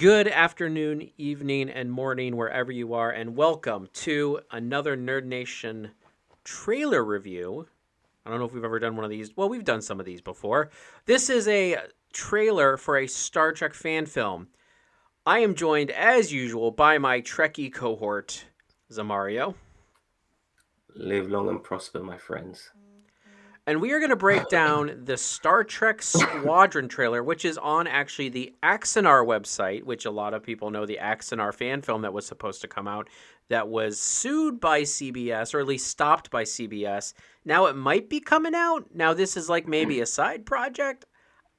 Good afternoon, evening, and morning, wherever you are, and welcome to another Nerd Nation trailer review. I don't know if we've ever done one of these. Well, we've done some of these before. This is a trailer for a Star Trek fan film. I am joined, as usual, by my Trekkie cohort, Zamario. Live long and prosper, my friends. And we are going to break down the Star Trek Squadron trailer, which is on actually the Axanar website, which a lot of people know, the Axanar fan film that was supposed to come out, that was sued by CBS, or at least stopped by CBS. Now it might be coming out. Now this is like maybe a side project.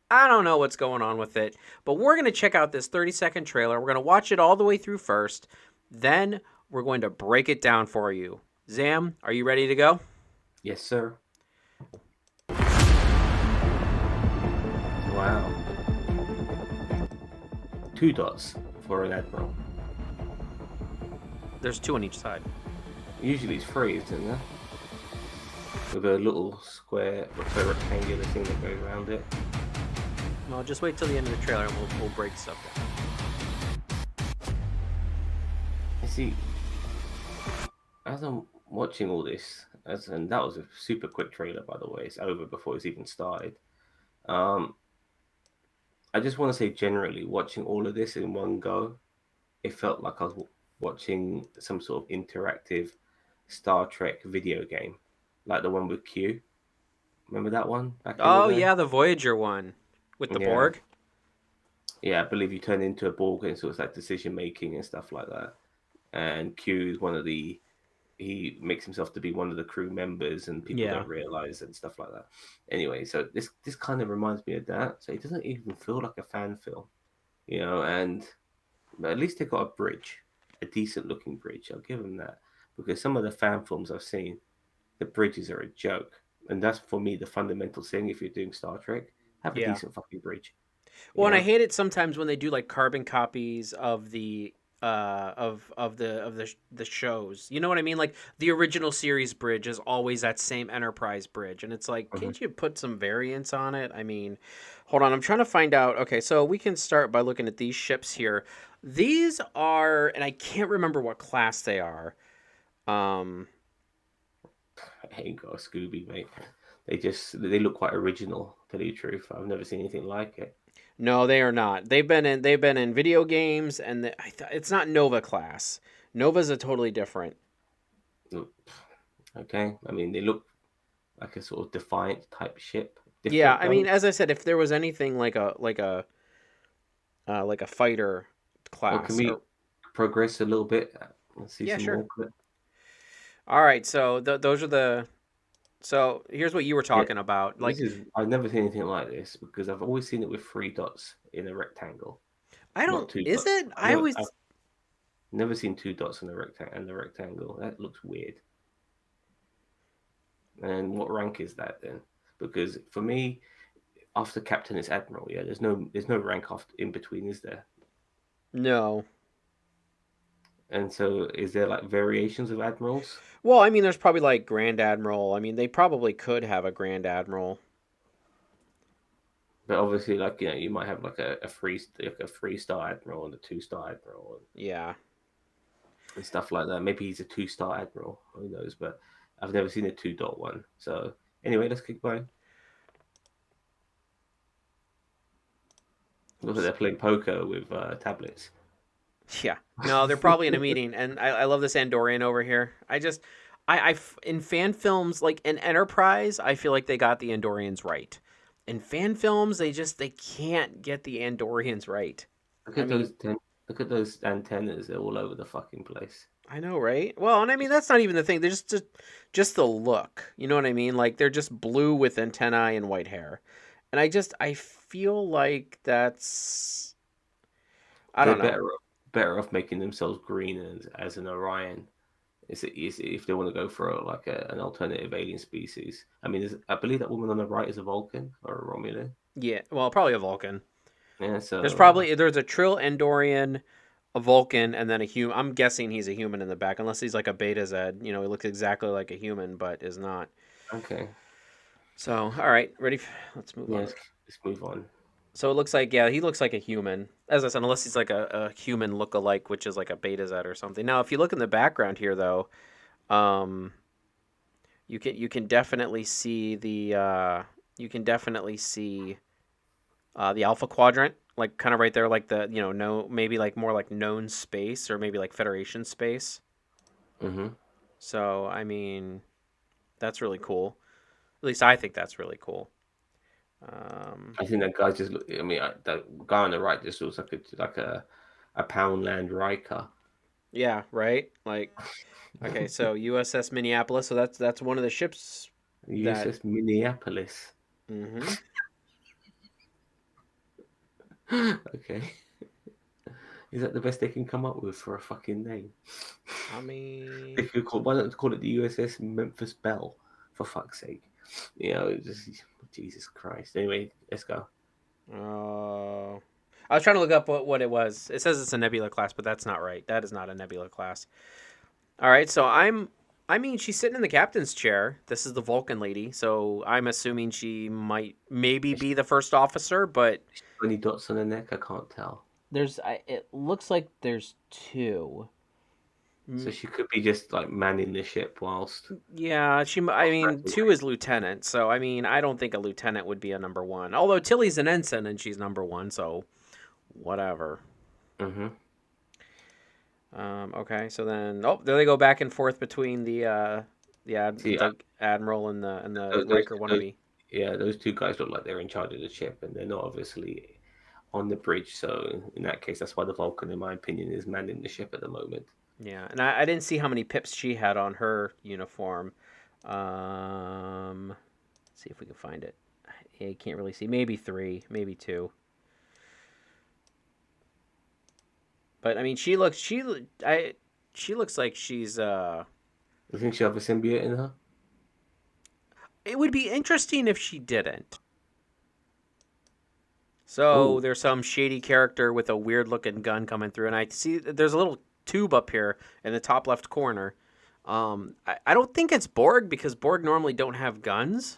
I don't know what's going on with it, but we're going to check out this 30-second trailer. We're going to watch it all the way through first. Then we're going to break it down for you. Zam, are you ready to go? Yes, sir. Wow. 2 dots for an admiral. There's two on each side. Usually it's three, isn't there? With a little square, rectangular thing that goes around it. Well, just wait till the end of the trailer and we'll break stuff down. You see, as I'm watching all this, and that was a super quick trailer, by the way. It's over before it's even started. I just want to say, generally, watching all of this in one go, it felt like I was watching some sort of interactive Star Trek video game, like the one with Q. Remember that one back in the Oh, day? yeah, the Voyager one with the Yeah, Borg. yeah. I believe you turn into a Borg and sort of like decision making and stuff like that. And Q is one of the he makes himself to be one of the crew members, and people Yeah. don't realize and stuff like that. Anyway, so this kind of reminds me of that. So it doesn't even feel like a fan film, and but at least they got a bridge, a decent looking bridge. I'll give them that, because some of the fan films I've seen, the bridges are a joke, and that's for me the fundamental thing. If you're doing Star Trek, have a Yeah. decent fucking bridge, Well, you and I know. hate it sometimes when they do like carbon copies of the of the shows. You know what I mean? Like the original series bridge is always that same Enterprise bridge, and it's like, Mhm. can't you put some variants on it? I mean, hold on, I'm trying to find out. Okay, so we can start by looking at these ships here. These are, and I can't remember what class they are. Um, I ain't got a Scooby, mate. They look quite original. To tell you the truth, I've never seen anything like it. No, they are not. They've been in video games, and it's not Nova class. Nova's a totally different. Look, okay, I mean they look like a sort of Defiant type ship. Yeah, Different I mean, though. as I said, if there was anything like a fighter Well, can class, we or progress a little bit? Let's see yeah, some sure. more clip. All right, so those are the. So here's what you were Yeah, talking about. this Like, is I've never seen anything like this, because I've always seen it with 3 dots in a rectangle, I not don't. two Is dots. it? I I've always. never seen 2 dots in a rectangle. That looks weird. And what rank is that then? Because for me, after captain is admiral. Yeah, there's no rank after in between, is there? No. And so, is there like variations of admirals? Well, I mean, there's probably like Grand Admiral. I mean, they probably could have a Grand Admiral. But obviously, like, you might have like a 3 star admiral and a 2 star admiral, Yeah. and stuff like that. Maybe he's a 2 star admiral. Who knows? But I've never seen a 2 dot one. So anyway, let's keep going. Look like Oops. they're playing poker with tablets. Yeah. No, they're probably in a meeting, and I love this Andorian over here. In fan films like in Enterprise, I feel like they got the Andorians right. In fan films, they can't get the Andorians right. look I at mean, those ten- Look at those antennas. They're all over the fucking place. I know, right? Well, and I mean that's not even the thing. They're just the look. You know what I mean? Like they're just blue with antennae and white hair, and I feel like that's I They're don't know. better off making themselves green as an Orion. Is if they want to go for an alternative alien species. I mean, I believe that woman on the right is a Vulcan or a Romulan. Yeah, well, probably a Vulcan. Yeah, There's a Trill Andorian, a Vulcan, and then a human. I'm guessing he's a human in the back, unless he's like a Beta Z. You know, he looks exactly like a human, but is not. okay. So, all right, ready? Let's move Yeah, on. let's move on. So it looks like, yeah, he looks like a human. As I said, unless he's like a human look-alike, which is like a Beta Z or something. Now, if you look in the background here, though, um, you can definitely see you can definitely see the Alpha Quadrant, like kind of right there, like the no maybe like more like known space or maybe like Federation space. Hmm. So I mean, that's really cool. At least I think that's really cool. Um, I think that guy just look. I mean, that guy on the right just looks like a Poundland Riker. yeah, right. Like, okay, so USS Minneapolis. So that's one of the ships that. USS Minneapolis. Hmm. Okay. Is that the best they can come up with for a fucking name? I mean, They could call, why don't they call it the USS Memphis Belle, for fuck's sake? You know, just Jesus Christ. Anyway, let's go. oh, I was trying to look up what it was. It says it's a Nebula class, but that's not right. That is not a Nebula class. All right, so I mean, she's sitting in the captain's chair. This is the Vulcan lady, so I'm assuming she might maybe Is be the first officer, but she 20 dots on her neck? I can't tell. it looks like there's two. So Mm, she could be just like manning the ship whilst. yeah, I mean, two is lieutenant, so I mean, I don't think a lieutenant would be a number one. Although Tilly's an ensign and she's number one, so whatever. Mm-hmm. Okay, so then, oh, there they go back and forth between See, the admiral and the those, Riker those, wannabe. yeah, those two guys look like they're in charge of the ship, and they're not obviously on the bridge. So in that case, that's why the Vulcan, in my opinion, is manning the ship at the moment. Yeah, and I didn't see how many pips she had on her uniform. Let's see if we can find it. I can't really see. Maybe three, maybe two. But I mean, she looks like she's. You think she have a symbiote in her? It would be interesting if she didn't. So Oh, there's some shady character with a weird looking gun coming through, and I see there's a little tube up here in the top left corner. I don't think it's Borg because Borg normally don't have guns.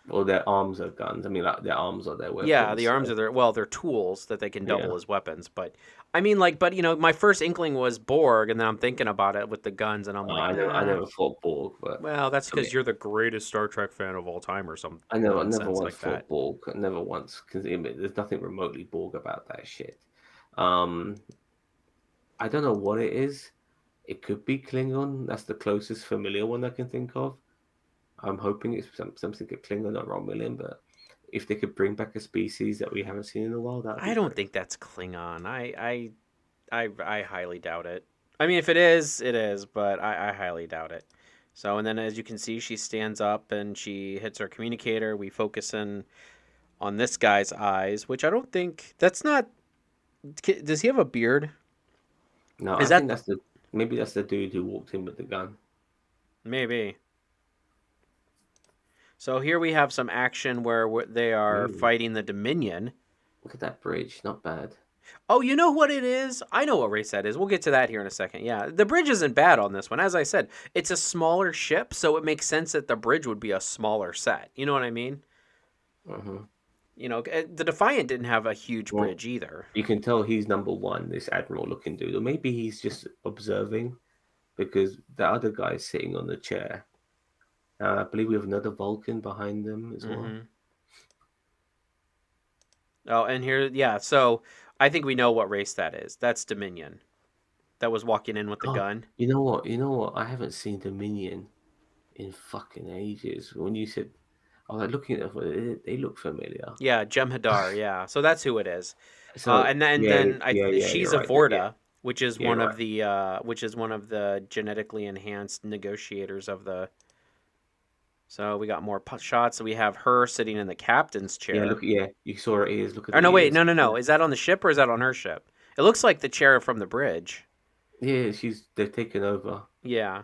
well, their arms are guns. I mean, like their arms are their Yeah, weapons. the arms So are they're tools that they can double yeah, as weapons. But I mean, like, but my first inkling was Borg, and then I'm thinking about it with the guns, and I'm like, I nah. never thought Borg, but Well, that's I mean, because you're the greatest Star Trek fan of all time, or some I never nonsense once like that. thought Borg. Never once, because there's nothing remotely Borg about that shit. Um, I don't know what it is. It could be Klingon. That's the closest familiar one I can think of. I'm hoping it's something like Klingon or Romulan, but if they could bring back a species that we haven't seen in a while, that'd be I don't great. think that's Klingon. I highly doubt it. I mean, if it is, it is, but I highly doubt it. So, and then as you can see, she stands up and she hits her communicator. We focus in on this guy's eyes, which I don't think that's not. Does he have a beard? No, Is I think that that's the maybe that's the dude who walked in with the gun. maybe? So here we have some action where they are Ooh, fighting the Dominion. look at that bridge. Not bad. Oh, you know what it is? I know what race that is. We'll get to that here in a second. Yeah, the bridge isn't bad on this one. As I said, it's a smaller ship, so it makes sense that the bridge would be a smaller set. You know what I mean? Uh-huh. The Defiant didn't have a huge Well, bridge either. you can tell he's number one, this admiral looking dude, or maybe he's just observing because the other guy's sitting on the chair. I believe we have another Vulcan behind them as well. Hmm. Oh, and here, yeah. So I think we know what race that is. That's Dominion. That was walking in with the God, gun. you know what? You know what? I haven't seen Dominion in fucking ages. When you said, I was like looking at them, they look familiar. Yeah, Jem'Hadar. Yeah, so that's who it is. So And yeah, then yeah, she's you're a right. Yeah, Vorta, which is yeah, you're right. one of the genetically enhanced negotiators of the. So we got more shots. We have her sitting in the captain's Yeah, chair. look, yeah, you saw her ears. Look at Or the no, wait, ears. no, no, Yeah, no. Is that on the ship or is that on her ship? It looks like the chair from the bridge. yeah, they've taken over Yeah.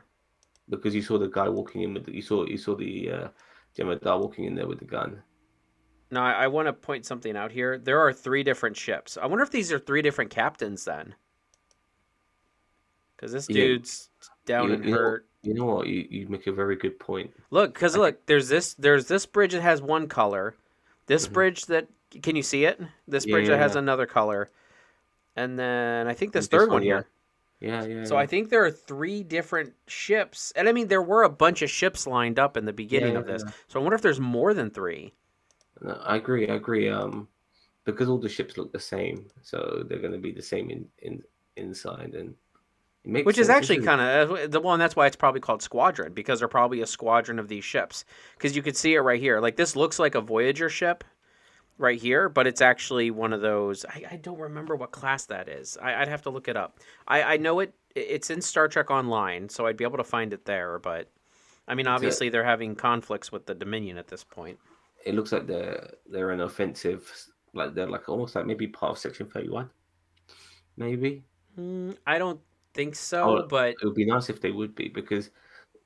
because you saw the guy walking in with you saw the Jemadar walking in there with the gun. Now I want to point something out here. There are three different ships. I wonder if these are three different captains then, because this Yeah, dude's down and hurt. you know what? You make a very good point. Look, because I think. look, there's this bridge that has one color. This Mhm. bridge that Can you see it? This Yeah, bridge yeah, that has yeah. another color, and then I think this This third one one, yeah, here. yeah, yeah, So I yeah, think there are three different ships, and I mean there were a bunch of ships lined up in the yeah, beginning yeah. of this. No, So I wonder if there's more than three. no, I agree. I agree. Because all the ships look the same, so they're going to be the same in inside, and it makes Which is sense. This actually is kind of the one. That's why it's probably called Squadron because they're probably a squadron of these ships. Because you could see it right here. Like this looks like a Voyager ship right here, but it's actually one of those. I don't remember what class that is. I'd have to look it up. I know it. It's in Star Trek Online, so I'd be able to find it there. But I mean, it's a, obviously they're having conflicts with the Dominion at this point. it looks like they're an offensive, like they're like almost like maybe part of Section 31, maybe. I don't think Oh, so, but it would be nice if they would be because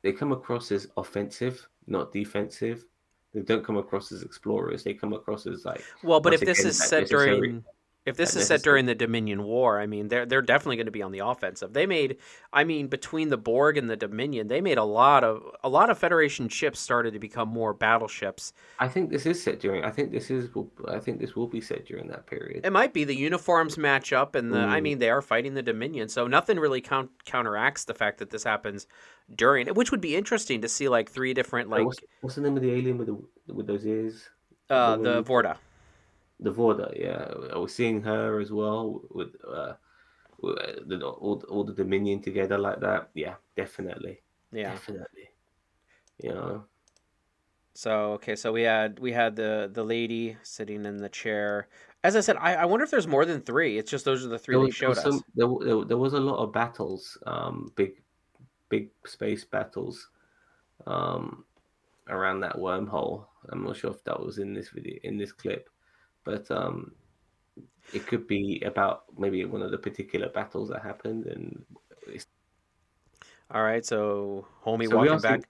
they come across as offensive, not defensive. They don't come across as explorers. They come across as like well, but once if this again is set during if this that is set necessary. during the Dominion War, I mean, they're definitely going to be on the offensive. They made, I mean, between the Borg and the Dominion, they made a lot of Federation ships started to become more battleships. I think this is set during. I think this will be set during that period. It might be the uniforms match up, and I Mm. mean, they are fighting the Dominion, so nothing really counteracts the fact that this happens during, which would be interesting to see like three different like What's the name of the alien with those ears? The woman the with the Vorta. the Vorda. Yeah, I was seeing her as well with all the Dominion together like that. Yeah, definitely, Yeah. definitely. You know, So okay, so we had the lady sitting in the chair. As I said, I wonder if there's more than three. It's just those are the three they there showed was us. there was a lot of battles, big space battles, um, around that wormhole. I'm not sure if that was in this video in this clip, but it could be about maybe one of the particular battles that happened, and it's, All right, so homie so we are walking seeing back.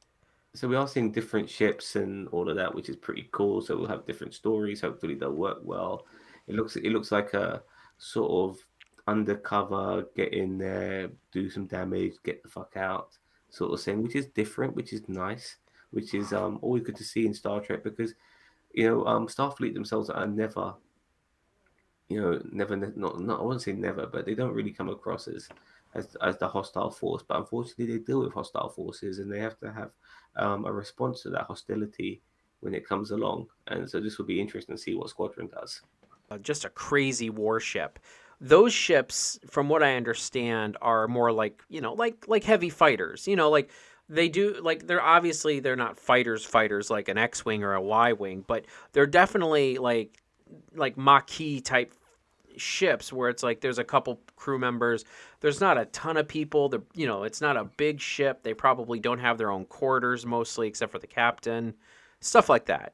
so we are seeing different ships and all of that, which is pretty cool. So we'll have different stories. Hopefully they'll work well. It looks like a sort of undercover, get in there, do some damage, get the fuck out sort of thing, which is different, which is nice, which is always good to see in Star Trek because Starfleet themselves are never never, not I wouldn't say never, but they don't really come across as the hostile force. But unfortunately, they deal with hostile forces, and they have to have a response to that hostility when it comes along. And so this will be interesting to see what Squadron does. Just a crazy warship. Those ships, from what I understand, are more like like heavy fighters. Like they do like they're not fighters like an X-wing or a Y-wing, but they're definitely like Maquis type ships where it's like there's a couple crew members. There's not a ton of people. It's not a big ship. They probably don't have their own quarters mostly, except for the captain, stuff like that.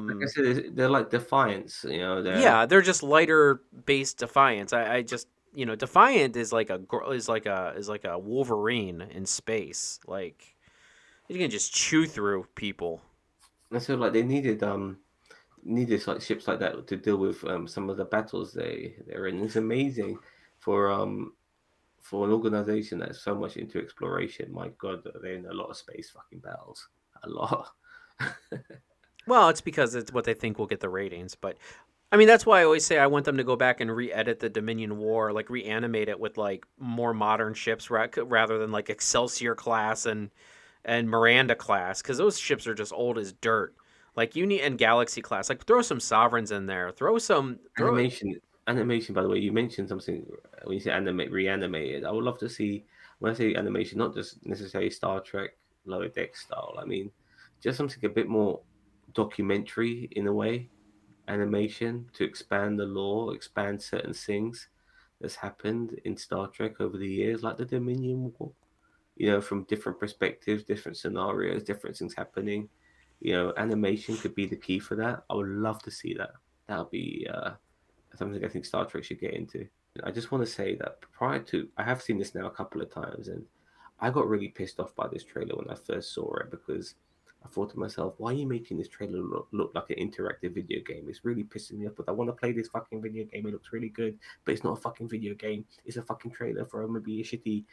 Like I Um, said, they're like Defiance. yeah, they're just lighter based Defiance. I just Defiant is like a Wolverine in space. Like you can just chew through people. I feel like they needed like ships like that to deal with some of the battles they're in. It's amazing for an organization that's so much into exploration. My God, they're in a lot of space fucking battles. A lot. Well, it's because it's what they think will get the ratings, but I mean that's why I always say I want them to go back and re-edit the Dominion War, like reanimate it with like more modern ships rather than like Excelsior class and Miranda class, because those ships are just old as dirt. Like you need and Galaxy class, like throw some sovereigns in there, throw. Animation. By the way, you mentioned something when you say animate, reanimated. I would love to see when I say animation, not just necessarily Star Trek lower deck style. I mean, just something a bit more documentary in a way, animation to expand the lore, expand certain things that's happened in Star Trek over the years, like the Dominion War. From different perspectives, different scenarios, different things happening. Animation could be the key for that. I would love to see that. That would be something I think Star Trek should get into. I just want to say that I have seen this now a couple of times, and I got really pissed off by this trailer when I first saw it because I thought to myself, why are you making this trailer look like an interactive video game? It's really pissing me off. But I want to play this fucking video game. It looks really good, but it's not a fucking video game. It's a fucking trailer for maybe a shitty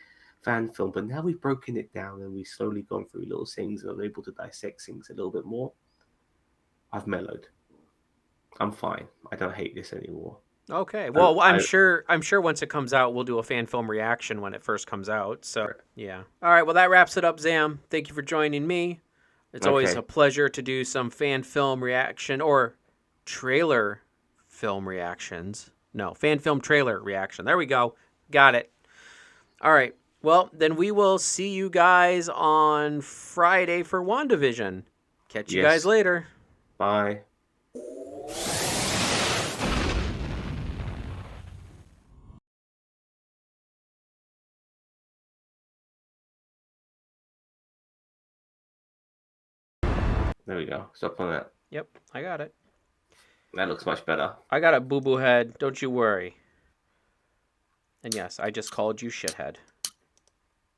fan film. But now we've broken it down and we've slowly gone through little things and are able to dissect things a little bit more. I've mellowed. I'm fine. I don't hate this anymore. Okay. I, Well, I'm I, sure. I'm sure once it comes out, we'll do a fan film reaction when it first comes out. So yeah. All right. Well, that wraps it up, Zam. Thank you for joining me. It's always a okay. pleasure to do some fan film reaction or trailer film reactions. No, fan film trailer reaction. There we go. Got it. All right. Well, then we will see you guys on Friday for WandaVision. Catch you guys Yes. later. Bye. There we go. Stop on that. Yep, I got it. That looks much better. I got a boo boo head. Don't you worry. And yes, I just called you shithead.